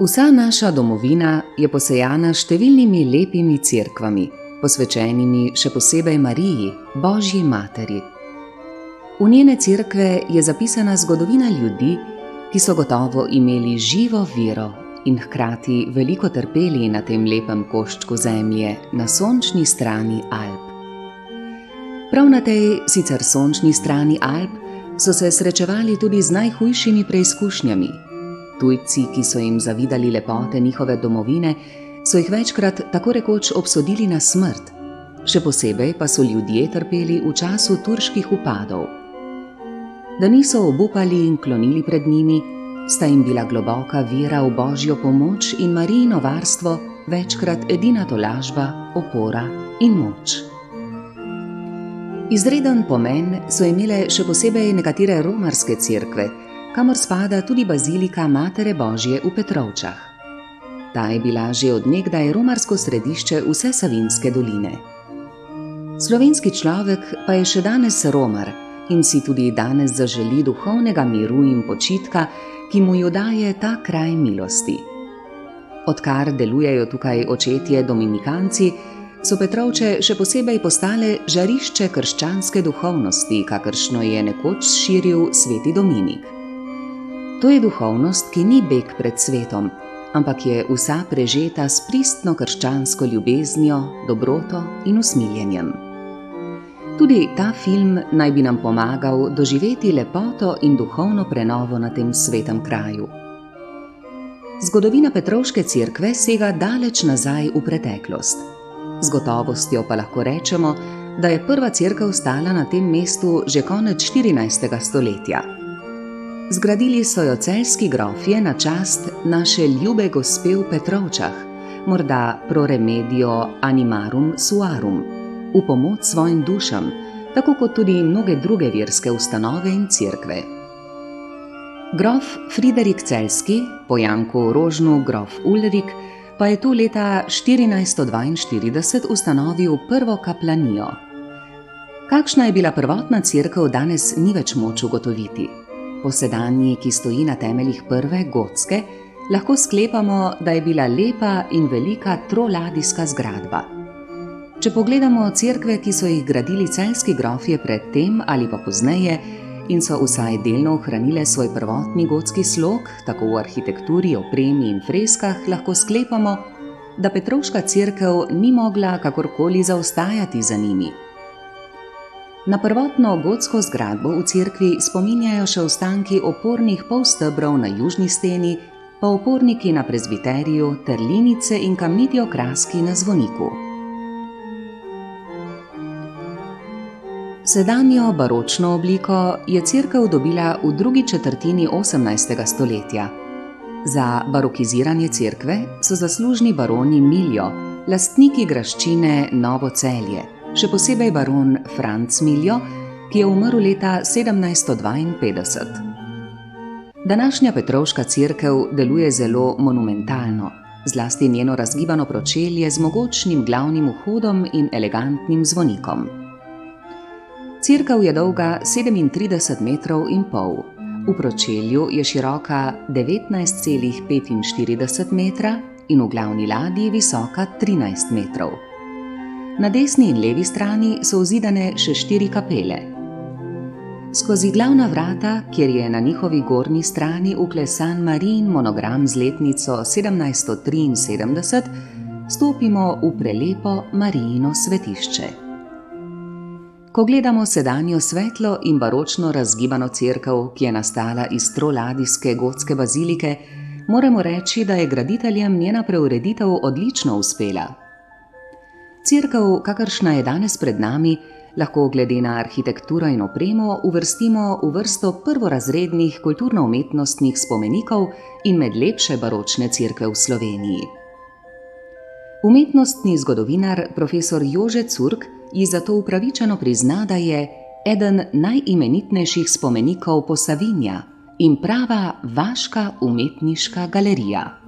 Vsa naša domovina je posejana s številnimi lepimi cerkvami, posvečenimi še posebej Mariji, Božji materi. V njene cerkve je zapisana zgodovina ljudi, ki so gotovo imeli živo vero in hkrati veliko trpeli na tem lepem koščku zemlje, na sončni strani Alp. Prav na tej sicer sončni strani Alp so se srečevali tudi z najhujšimi preizkušnjami. Tujci, ki so jim zavidali lepote njihove domovine, so jih večkrat tako rekoč obsodili na smrt. Še posebej pa so ljudje trpeli v času turških upadov. Da niso obupali in klonili pred njimi, sta jim bila globoka vera v Božjo pomoč in Marijino varstvo večkrat edina tolažba, opora in moč. Izreden pomen so imele še posebej nekatere romarske cerkve, kamor spada tudi bazilika Matere Božje v Petrovčah. Ta je bila že od nekdaj romarsko središče vse Savinjske doline. Slovenski človek pa je še danes romar in si tudi danes zaželi duhovnega miru in počitka, ki mu jo daje ta kraj milosti. Odkar delujejo tukaj očetje dominikanci, so Petrovče še posebej postale žarišče krščanske duhovnosti, kakršno je nekoč širil sveti Dominik. To je duhovnost, ki ni beg pred svetom, ampak je vsa prežeta s pristno krščansko ljubeznijo, dobroto in usmiljenjem. Tudi ta film naj bi nam pomagal doživeti lepoto in duhovno prenovo na tem svetem kraju. Zgodovina Petrovške cerkve sega daleč nazaj v preteklost. Z gotovostjo pa lahko rečemo, da je prva cerkev stala na tem mestu že konec 14. stoletja. Zgradili so jo celjski grofje na čast naše ljube gospe v Petrovčah, morda pro remedio animarum suarum, v pomoč svojim dušam, tako kot tudi mnoge druge verske ustanove in cerkve. Grof Friderik Celjski, po Janku Rožnu grof Ulrik, pa je tu leta 1442 ustanovil prvo kaplanijo. Kakšna je bila prvotna cerkev, danes ni več moč ugotoviti. Po sedanji, ki stoji na temeljih prve, gotske, lahko sklepamo, da je bila lepa in velika troladijska zgradba. Če pogledamo cerkve, ki so jih gradili celjski grofje pred tem ali pa pozneje in so vsaj delno ohranile svoj prvotni gotski slog, tako v arhitekturi, opremi in freskah, lahko sklepamo, da Petrovška cerkev ni mogla kakorkoli zaostajati za njimi. Na prvotno gotsko zgradbo v cerkvi spominjajo še ostanki opornih polstebrov na južni steni, pa oporniki na prezbiteriju ter linice in kamniti okraski na zvoniku. Sedanjo baročno obliko je cerkev dobila v drugi četrtini 18. stoletja. Za barokiziranje cerkve so zaslužni baroni Miljo, lastniki graščine Novo Celje, še posebej baron Franc Miljo, ki je umrl leta 1752. Današnja Petrovška cerkev deluje zelo monumentalno, zlasti njeno razgibano pročelje z mogočnim glavnim vhodom in elegantnim zvonikom. Cerkev je dolga 37,5 metrov, v pročelju je široka 19,45 metra in v glavni ladji visoka 13 metrov. Na desni in levi strani so vzidane še 4 kapele. Skozi glavna vrata, kjer je na njihovi gornji strani vklesan Marijin monogram z letnico 1773, stopimo v prelepo Marijino svetišče. Ko gledamo sedanjo svetlo in baročno razgibano cerkev, ki je nastala iz troladijske gotske bazilike, moramo reči, da je graditeljem njena preureditev odlično uspela. Cerkev, kakršna je danes pred nami, lahko glede na arhitekturo in opremo uvrstimo v vrsto prvorazrednih kulturno-umetnostnih spomenikov in med lepše baročne cerkve v Sloveniji. Umetnostni zgodovinar profesor Jože Curk ji zato upravičeno prizna, da je eden najimenitnejših spomenikov Posavinja in prava vaška umetniška galerija.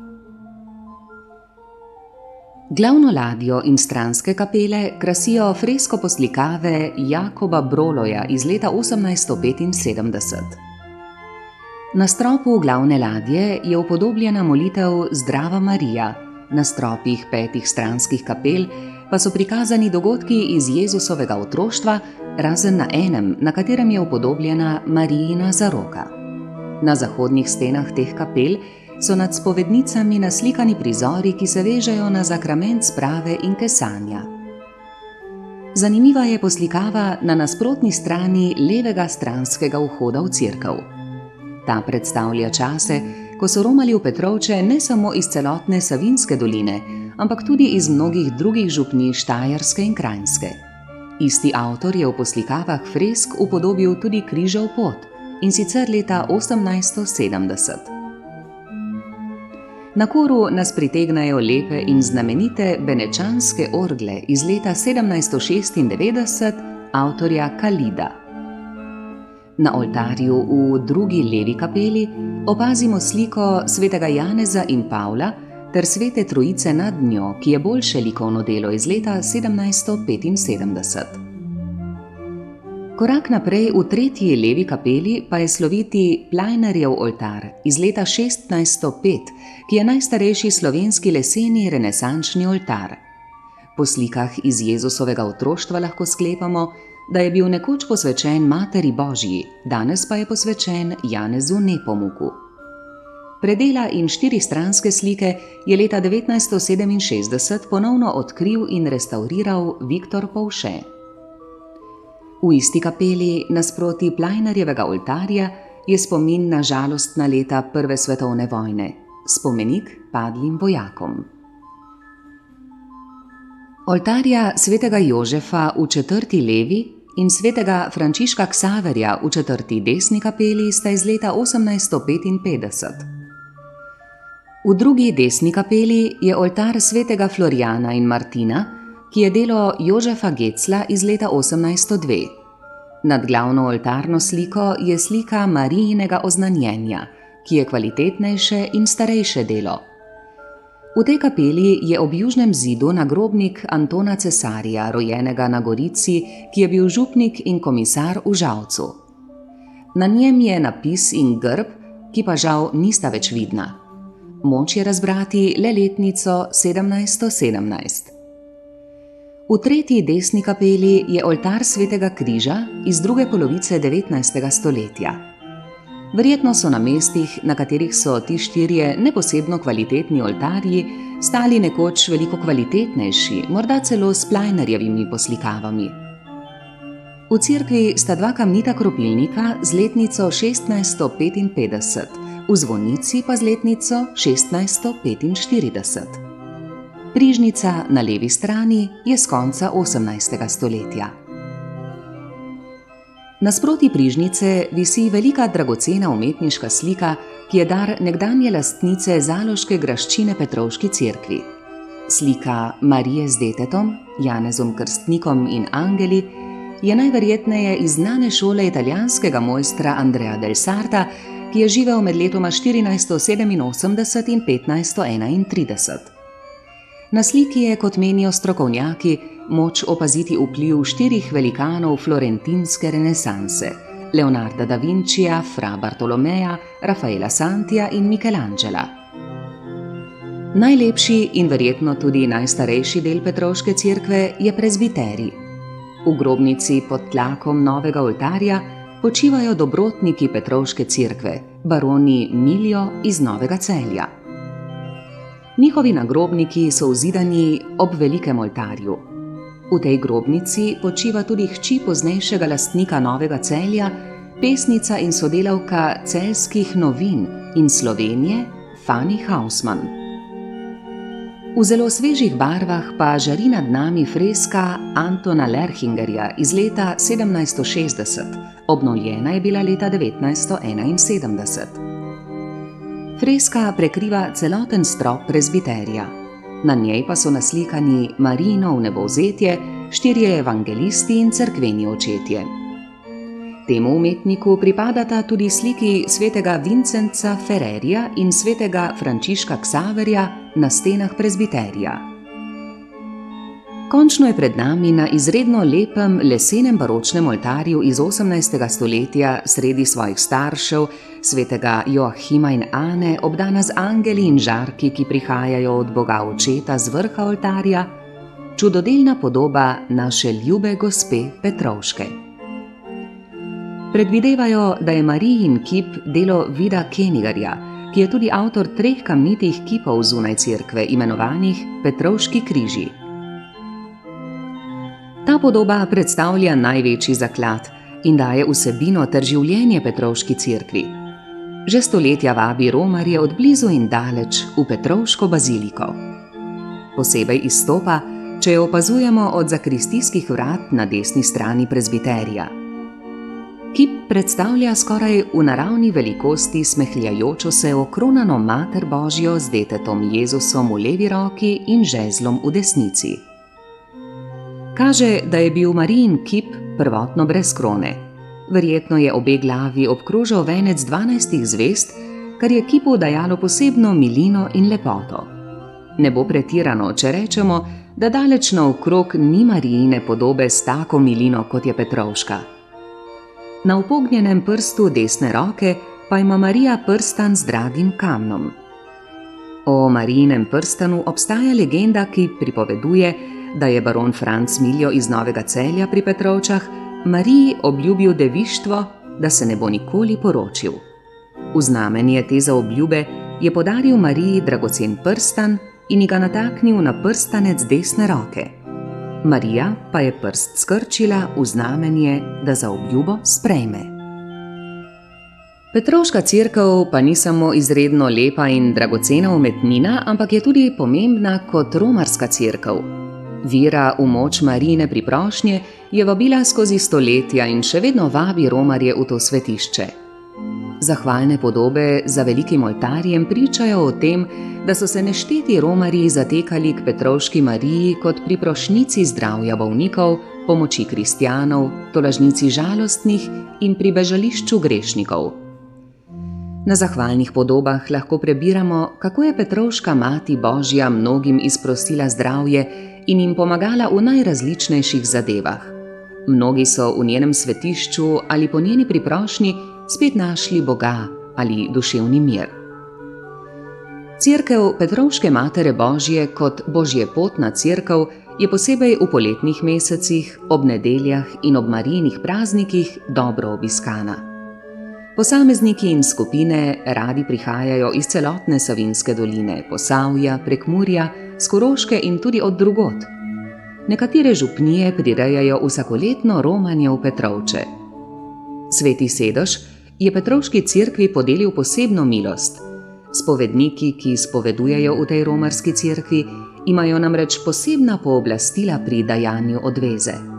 Glavno ladjo in stranske kapele krasijo fresko poslikave Jakoba Broloja iz leta 1875. Na stropu glavne ladje je upodobljena molitev Zdrava Marija, na stropih 5 stranskih kapel pa so prikazani dogodki iz Jezusovega otroštva, razen na enem, na katerem je upodobljena Marijina zaroka. Na zahodnih stenah teh kapel so nad spovednicami naslikani prizori, ki se vežejo na zakrament sprave in kesanja. Zanimiva je poslikava na nasprotni strani levega stranskega vhoda v cerkev. Ta predstavlja čase, ko so romali v Petrovče ne samo iz celotne Savinjske doline, ampak tudi iz mnogih drugih župnij Štajerske in Kranjske. Isti avtor je v poslikavah fresk upodobil tudi križev pot, in sicer leta 1870. Na koru nas pritegnajo lepe in znamenite benečanske orgle iz leta 1796 avtorja Kalida. Na oltarju v drugi levi kapeli opazimo sliko svetega Janeza in Pavla ter svete Trojice nad njo, ki je boljše likovno delo iz leta 1775. Korak naprej v tretji levi kapeli pa je sloviti Plajnerjev oltar iz leta 1605, ki je najstarejši slovenski leseni renesančni oltar. Po slikah iz Jezusovega otroštva lahko sklepamo, da je bil nekoč posvečen Materi Božji, danes pa je posvečen Janezu Nepomuku. Predela in 4 stranske slike je leta 1967 ponovno odkril in restavriral Viktor Povše. V isti kapeli nasproti Plajnerjevega oltarja je spomin na žalostna leta Prve svetovne vojne, spomenik padlim vojakom. Oltarja svetega Jožefa v 4. levi in svetega Frančiška Ksaverja v 4. desni kapeli sta iz leta 1855. V drugi desni kapeli je oltar svetega Florijana in Martina, ki je delo Jožefa Gecla iz leta 1802. Nad glavno oltarno sliko je slika Marijinega oznanjenja, ki je kvalitetnejše in starejše delo. V tej kapeli je ob južnem zidu nagrobnik Antona Cesarija, rojenega na Gorici, ki je bil župnik in komisar v Žalcu. Na njem je napis in grb, ki pa žal nista več vidna. Moč je razbrati le letnico 1717. V tretji desni kapeli je oltar svetega križa iz druge polovice 19. stoletja. Verjetno so na mestih, na katerih so ti 4 neposebno kvalitetni oltarji, stali nekoč veliko kvalitetnejši, morda celo s Plajnerjevimi poslikavami. V cerkvi sta 2 kamnita kropilnika z letnico 1655, v zvonici pa z letnico 1645. Prižnica na levi strani je z konca 18. stoletja. Nasproti prižnice visi velika dragocena umetniška slika, ki je dar nekdanje lastnice zaloške graščine Petrovški cerkvi. Slika Marije z detetom, Janezom Krstnikom in angeli je najverjetneje iz znane šole italijanskega mojstra Andrea del Sarta, ki je živel med letoma 1487 in 1531. Na sliki je, kot menijo strokovnjaki, moč opaziti vpliv 4 velikanov florentinske renesanse: Leonarda da Vincija, Fra Bartolomeja, Rafaela Santija in Michelangela. Najlepši in verjetno tudi najstarejši del Petrovške cerkve je prezbiterij. V grobnici pod tlakom novega oltarja počivajo dobrotniki Petrovške cerkve, baroni Miljo iz Novega Celja. Njihovi nagrobniki so vzidani ob velikem oltarju. V tej grobnici počiva tudi hči poznejšega lastnika Novega Celja, pesnica in sodelavka Celjskih novin in Slovenije, Fani Hausmann. V zelo svežih barvah pa žari nad nami freska Antona Lerchingerja iz leta 1760, obnovljena je bila leta 1971. Freska prekriva celoten strop prezbiterija. Na njej pa so naslikani Marijino vnebovzetje, 4 evangelisti in cerkveni očetje. Temu umetniku pripadata tudi sliki svetega Vincenca Ferrerja in svetega Frančiška Ksaverja na stenah prezbiterija. Končno je pred nami na izredno lepem lesenem baročnem oltarju iz 18. stoletja sredi svojih staršev, svetega Joahima in Ane, obdana z angeli in žarki, ki prihajajo od Boga Očeta z vrha oltarja, čudodelna podoba naše ljube gospe Petrovške. Predvidevajo, da je Marijin kip delo Vida Kenigarja, ki je tudi avtor 3 kamnitih kipov zunaj cerkve, imenovanih Petrovški križi. Ta podoba predstavlja največji zaklad in daje vsebino ter življenje Petrovški cerkvi. Že stoletja vabi romarje od blizu in daleč v Petrovško baziliko. Posebej izstopa, če jo opazujemo od zakristijskih vrat na desni strani prezbiterija. Kip predstavlja skoraj v naravni velikosti smehljajočo se okronano Mater Božjo z detetom Jezusom v levi roki in žezlom v desnici. Kaže, da je bil Marijin kip prvotno brez krone. Verjetno je obe glavi obkrožal venec 12 zvezd, kar je kipu dajalo posebno milino in lepoto. Ne bo pretirano, če rečemo, da daleč naokrog ni Marijine podobe s tako milino, kot je Petrovška. Na upognjenem prstu desne roke pa ima Marija prstan z dragim kamnom. O Marijinem prstanu obstaja legenda, ki pripoveduje, da je baron Franc Miljo iz Novega Celja pri Petrovčah Mariji obljubil devištvo, da se ne bo nikoli poročil. V znamenje te zaobljube je podaril Mariji dragocen prstan in ji ga nataknil na prstanec desne roke. Marija pa je prst skrčila v znamenje, da zaobljubo sprejme. Petrovška cerkev pa ni samo izredno lepa in dragocena umetnina, ampak je tudi pomembna kot romarska cerkev. Vera v moč Marijine priprošnje je vabila skozi stoletja in še vedno vabi romarje v to svetišče. Zahvalne podobe za velikim oltarjem pričajo o tem, da so se nešteti romarji zatekali k Petrovški Mariji kot priprošnici zdravja bolnikov, pomoči kristjanov, tolažnici žalostnih in pribežališču grešnikov. Na zahvalnih podobah lahko prebiramo, kako je Petrovška Mati Božja mnogim izprosila zdravje in jim pomagala v najrazličnejših zadevah. Mnogi so v njenem svetišču ali po njeni priprošnji spet našli Boga ali duševni mir. Cerkev Petrovške Matere Božje kot božjepotna cerkev je posebej v poletnih mesecih, ob nedeljah in ob Marijinih praznikih dobro obiskana. Posamezniki in skupine radi prihajajo iz celotne Savinjske doline, Posavja, Prekmurja, s Koroške in tudi od drugod. Nekatere župnije prirejajo vsakoletno romanje v Petrovče. Sveti Sedež je Petrovški cerkvi podelil posebno milost. Spovedniki, ki spovedujejo v tej romarski cerkvi, imajo namreč posebna pooblastila pri dajanju odveze.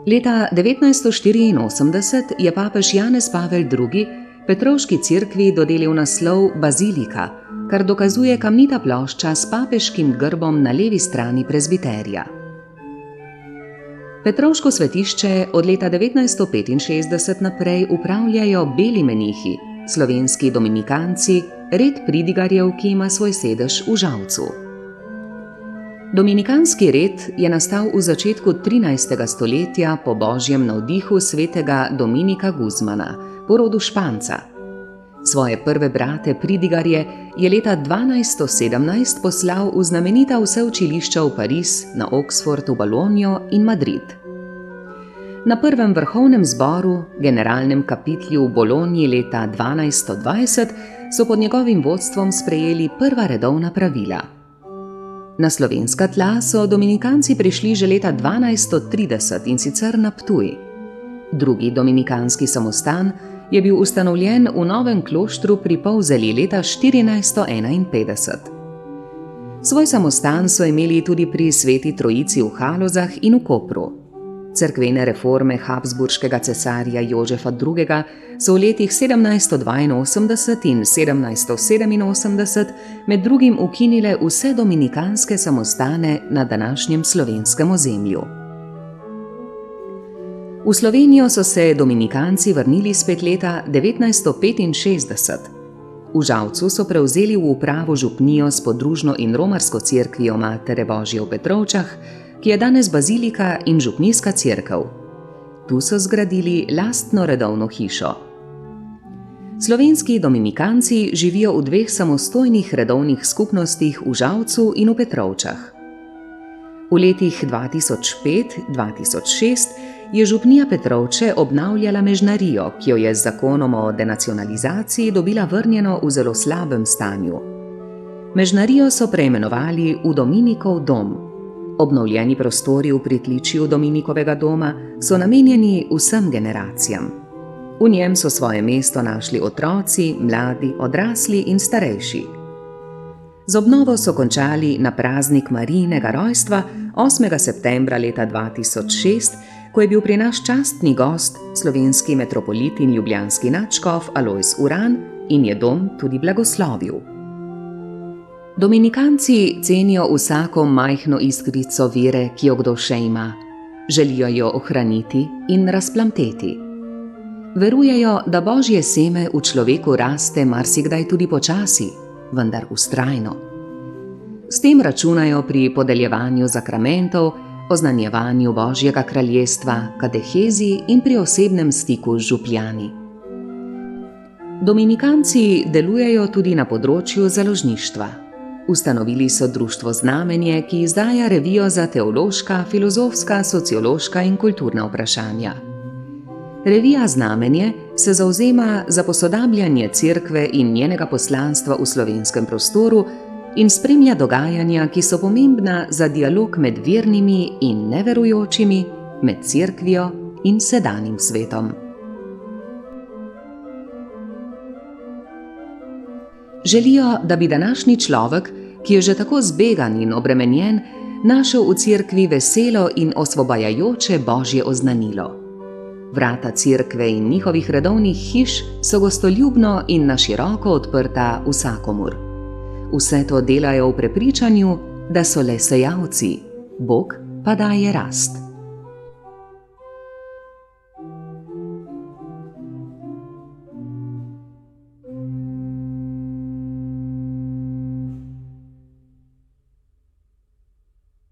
Leta 1984 je papež Janez Pavel II. Petrovški cerkvi dodelil naslov bazilika, kar dokazuje kamnita plošča s papeškim grbom na levi strani prezbiterija. Petrovško svetišče od leta 1965 naprej upravljajo beli menihi, slovenski dominikanci, red pridigarjev, ki ima svoj sedež v Žalcu. Dominikanski red je nastal v začetku 13. stoletja po božjem navdihu svetega Dominika Guzmana, po rodu Španca. Svoje prve brate pridigarje je leta 1217 poslal v znamenita vseučilišča v Pariz, na Oxford, v Bologno in Madrid. Na prvem vrhovnem zboru, generalnem kapitlju v Bologni leta 1220, so pod njegovim vodstvom sprejeli prva redovna pravila. Na slovenska tla so dominikanci prišli že leta 1230 in sicer na Ptuj. Drugi dominikanski samostan je bil ustanovljen v novem kloštru pri Polzeli leta 1451. Svoj samostan so imeli tudi pri Sveti Trojici v Halozah in v Kopru. Cerkvene reforme habsburškega cesarja Jožefa II. So v letih 1782 in 1787 med drugim ukinile vse dominikanske samostane na današnjem slovenskem ozemlju. V Slovenijo so se dominikanci vrnili spet leta 1965. V Žalcu so prevzeli v upravo župnijo s podružno in romarsko cerkvijo Matere Božje v Petrovčah, ki je danes bazilika in župnijska cerkev. Tu so zgradili lastno redovno hišo. Slovenski dominikanci živijo v 2 samostojnih redovnih skupnostih v Žalcu in v Petrovčah. V letih 2005-2006 je župnija Petrovče obnavljala mežnarijo, ki jo je z zakonom o denacionalizaciji dobila vrnjeno v zelo slabem stanju. Mežnarijo so preimenovali v Dominikov dom. Obnovljeni prostori v pritličju Dominikovega doma so namenjeni vsem generacijam. V njem so svoje mesto našli otroci, mladi, odrasli in starejši. Z obnovo so končali na praznik Marijinega rojstva 8. septembra leta 2006, ko je bil pri nas častni gost slovenski metropolit in ljubljanski nadškof Alojz Uran in je dom tudi blagoslovil. Dominikanci cenijo vsako majhno iskrico vere, ki jo kdo še ima. Želijo jo ohraniti in razplamteti. Verujejo, da Božje seme v človeku raste marsikdaj tudi počasi, vendar vztrajno. S tem računajo pri podeljevanju zakramentov, oznanjevanju Božjega kraljestva, katehezi in pri osebnem stiku z župljani. Dominikanci delujejo tudi na področju založništva. Ustanovili so društvo Znamenje, ki izdaja revijo za teološka, filozofska, sociološka in kulturna vprašanja. Revija Znamenje se zavzema za posodabljanje cerkve in njenega poslanstva v slovenskem prostoru in spremlja dogajanja, ki so pomembna za dialog med vernimi in neverujočimi, med cerkvijo in sedanjim svetom. Želijo, da bi današnji človek, ki je že tako zbegan in obremenjen, našel v cerkvi veselo in osvobajajoče Božje oznanilo. Vrata cerkve in njihovih redovnih hiš so gostoljubno in na široko odprta vsakomur. Vse to delajo v prepričanju, da so le sejalci, Bog pa daje rast.